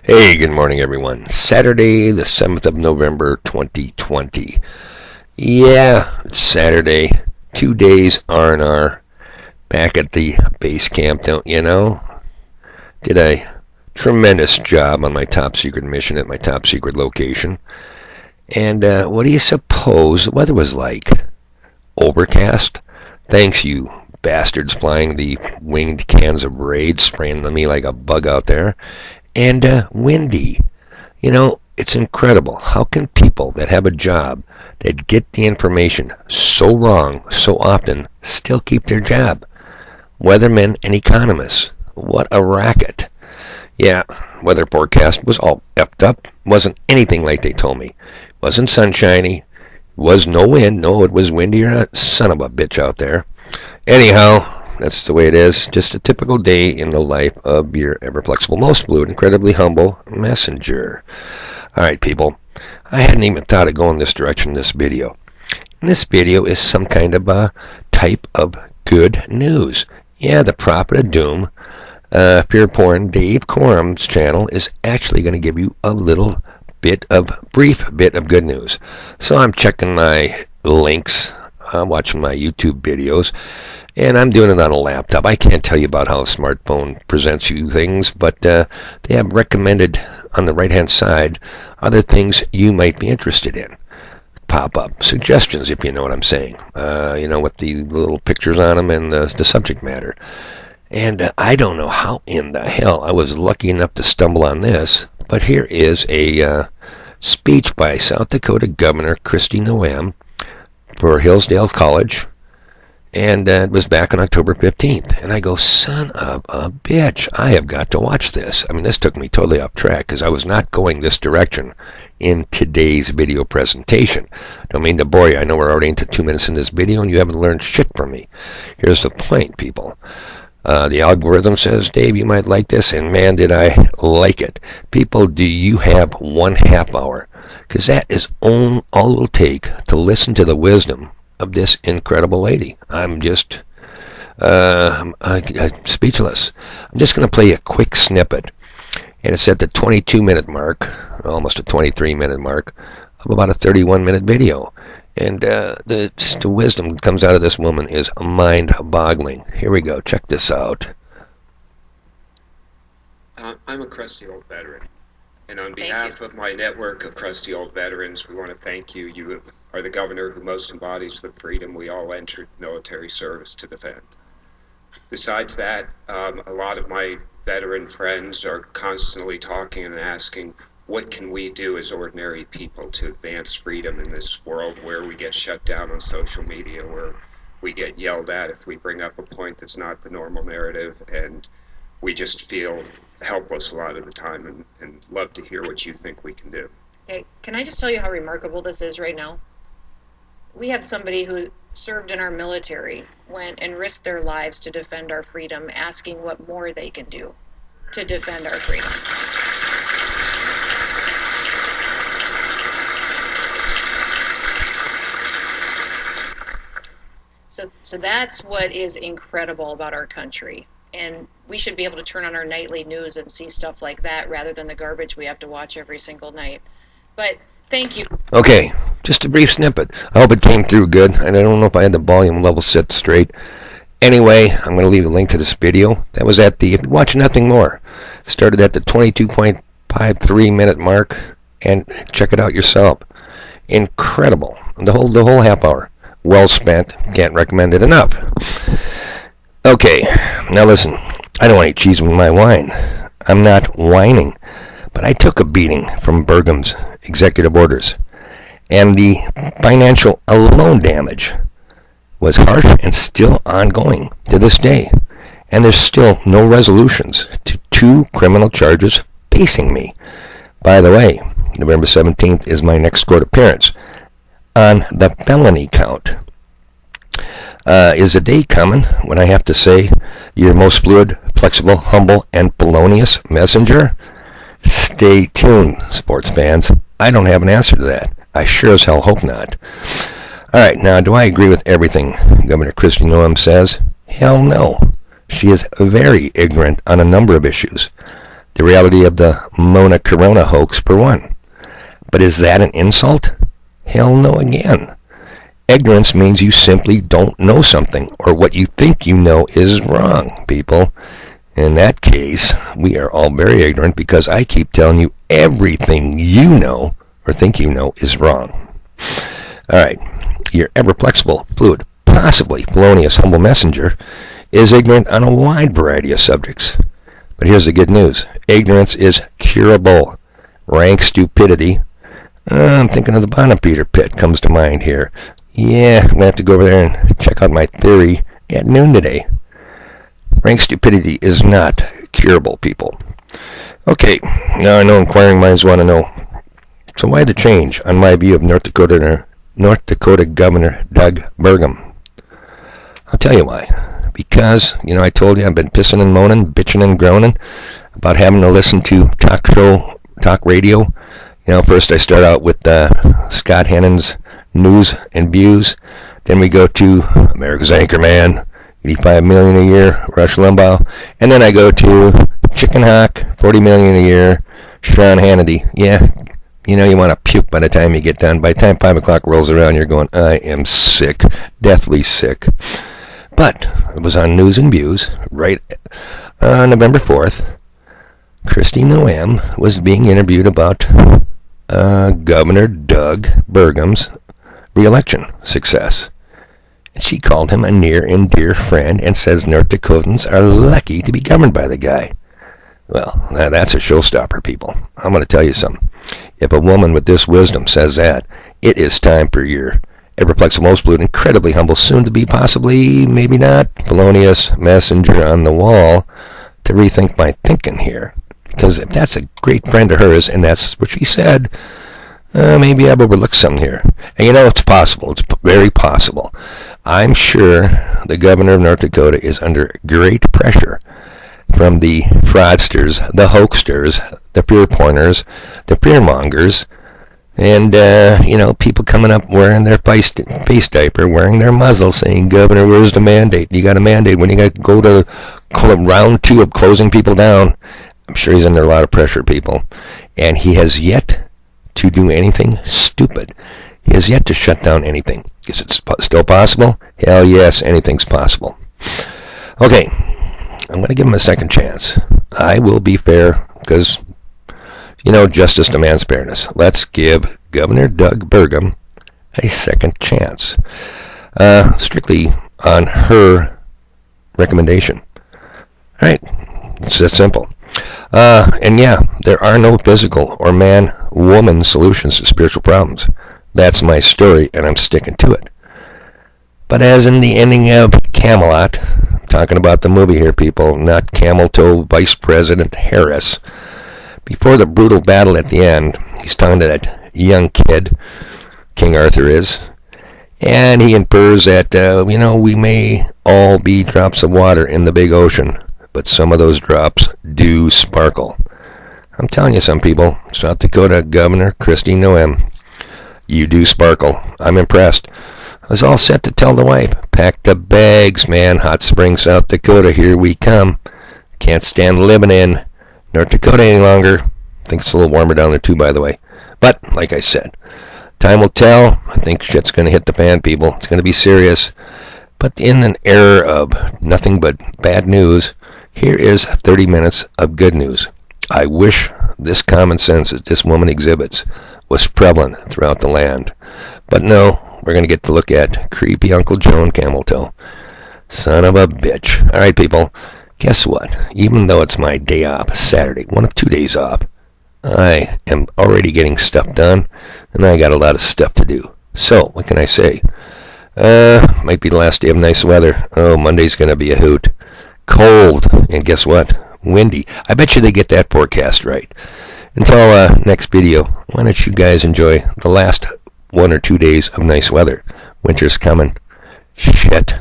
Hey, good morning, everyone. Saturday, the 7th of November, 2020. Yeah, it's Saturday. 2 days R&R. Back at the base camp, don't you know? Did a tremendous job on my top secret mission at my top secret location. And what do you suppose the weather was like? Overcast? Thanks, you bastards flying the winged cans of Raid, spraying on me like a bug out there. And windy. You know, it's incredible. How can people that have a job, that get the information so wrong so often, still keep their job? Weathermen and economists. What a racket. Yeah, weather forecast was all effed up. Wasn't anything like they told me. Wasn't sunshiny. Was no wind. No, it was windy or not. Son of a bitch out there. Anyhow, that's the way it is. Just a typical day in the life of your ever-flexible, most fluid, incredibly humble messenger. All right, people. I hadn't even thought of going this direction in this video. And this video is some kind of a type of good news. Yeah, the prophet of doom, pure porn, Dave Corum's channel, is actually going to give you a little brief bit of good news. So I'm checking my links. I'm watching my YouTube videos. And I'm doing it on a laptop. I can't tell you about how a smartphone presents you things, but they have recommended on the right-hand side other things you might be interested in. Pop-up suggestions, if you know what I'm saying. With the little pictures on them and the subject matter. And I don't know how in the hell I was lucky enough to stumble on this, but here is a speech by South Dakota Governor Kristi Noem for Hillsdale College. And it was back on October 15th. And I go, son of a bitch, I have got to watch this. I mean, this took me totally off track because I was not going this direction in today's video presentation. Don't mean to bore you. I know we're already into 2 minutes in this video and you haven't learned shit from me. Here's the point, people. The algorithm says, Dave, you might like this, and man, did I like it. People, do you have 1/2 hour? Because that is all it'll take to listen to the wisdom of this incredible lady. I'm just I'm speechless. I'm just going to play a quick snippet, and it's at the 22-minute mark, almost a 23-minute mark, of about a 31-minute video. And the wisdom that comes out of this woman is mind-boggling. Here we go. Check this out. I'm a crusty old veteran, and on behalf of my network of crusty old veterans, we want to thank you. You are the governor who most embodies the freedom we all entered military service to defend. Besides that, a lot of my veteran friends are constantly talking and asking, what can we do as ordinary people to advance freedom in this world where we get shut down on social media, where we get yelled at if we bring up a point that's not the normal narrative, and we just feel helpless a lot of the time, and love to hear what you think we can do. Okay, can I just tell you how remarkable this is right now? We have somebody who served in our military, went and risked their lives to defend our freedom, asking what more they can do to defend our freedom. So that's what is incredible about our country. And we should be able to turn on our nightly news and see stuff like that rather than the garbage we have to watch every single night. But thank you. Okay, just a brief snippet. I hope it came through good, and I don't know if I had the volume level set straight. Anyway, I'm going to leave a link to this video. That was at the, if you watch nothing more, started at the 22.53 minute mark, and check it out yourself. Incredible. The whole half hour. Well spent. Can't recommend it enough. Okay, now listen. I don't want any cheese with my wine. I'm not whining. But I took a beating from Burgum's executive orders. And the financial loan damage was harsh and still ongoing to this day. And there's still no resolutions to 2 criminal charges facing me. By the way, November 17th is my next court appearance. On the felony count. Is a day coming when I have to say your most fluid, flexible, humble, and felonious messenger? Stay tuned, sports fans. I don't have an answer to that. I sure as hell hope not. Alright, now do I agree with everything Governor Kristi Noem says? Hell no. She is very ignorant on a number of issues. the reality of the Mona Corona hoax, for one. But is that an insult? Hell no again. Ignorance means you simply don't know something, or what you think you know is wrong, people. In that case, we are all very ignorant because I keep telling you everything you know or think you know is wrong. Alright, your ever-flexible, fluid, possibly felonious humble messenger is ignorant on a wide variety of subjects. But here's the good news. Ignorance is curable. Rank stupidity. I'm thinking of the Bonnepeter pit comes to mind here. Yeah, I'm going to have to go over there and check out my theory at noon today. Rank stupidity is not curable, people. Okay, now I know inquiring minds want to know. So why the change on my view of North Dakota Governor Doug Burgum? I'll tell you why. Because, I told you I've been pissing and moaning, bitching and groaning about having to listen to talk radio. First I start out with Scott Hennon's News and Views. Then we go to America's Anchorman, 85 million a year, Rush Limbaugh. And then I go to Chicken Hawk, 40 million a year, Sean Hannity. Yeah, you want to puke by the time you get done. By the time 5 o'clock rolls around, you're going, I am sick, deathly sick. But it was on News and Views, right on November 4th. Kristi Noem was being interviewed about Governor Doug Burgum's re-election success. And she called him a near and dear friend and says North Dakotans are lucky to be governed by the guy. Well, that's a showstopper, people. I'm going to tell you something. If a woman with this wisdom says that, it is time for your ever-flexible, most fluid, incredibly humble, soon to be possibly, maybe not, felonious messenger on the wall to rethink my thinking here. Because if that's a great friend of hers, and that's what she said, maybe I've overlooked something here. And it's possible. It's very possible. I'm sure the governor of North Dakota is under great pressure from the fraudsters, the hoaxsters, the fear pointers, the fear mongers, and, people coming up wearing their face diaper, wearing their muzzle, saying, Governor, where's the mandate? You got a mandate when you got to go to round 2 of closing people down. I'm sure he's under a lot of pressure, people. And he has yet to do anything stupid. He has yet to shut down anything. Is it still possible? Hell yes, anything's possible. Okay, I'm going to give him a second chance. I will be fair because, justice demands fairness. Let's give Governor Doug Burgum a second chance. Strictly on her recommendation. All right, it's that simple. And yeah, there are no physical or man-woman solutions to spiritual problems. That's my story, and I'm sticking to it. But as in the ending of Camelot, I'm talking about the movie here, people, not Camel Toe Vice President Harris. Before the brutal battle at the end, he's talking to that young kid, King Arthur is, and he infers that, we may all be drops of water in the big ocean, but some of those drops do sparkle. I'm telling you, some people, South Dakota Governor Kristi Noem, you do sparkle. I'm impressed. I was all set to tell the wife, pack the bags, man. Hot Springs, South Dakota, here we come. Can't stand living in North Dakota any longer. I think it's a little warmer down there too, by the way. But, like I said, time will tell. I think shit's going to hit the fan, people. It's going to be serious. But in an era of nothing but bad news, here is 30 minutes of good news. I wish this common sense that this woman exhibits was prevalent throughout the land. But no, we're going to get to look at creepy Uncle Joe and Camel Toe. Son of a bitch. All right, people. Guess what? Even though it's my day off, Saturday, one of 2 days off, I am already getting stuff done, and I got a lot of stuff to do. So, what can I say? Might be the last day of nice weather. Oh, Monday's going to be a hoot. Cold, and guess what? Windy. I bet you they get that forecast right. Until next video, why don't you guys enjoy the last 1 or 2 days of nice weather? Winter's coming. Shit.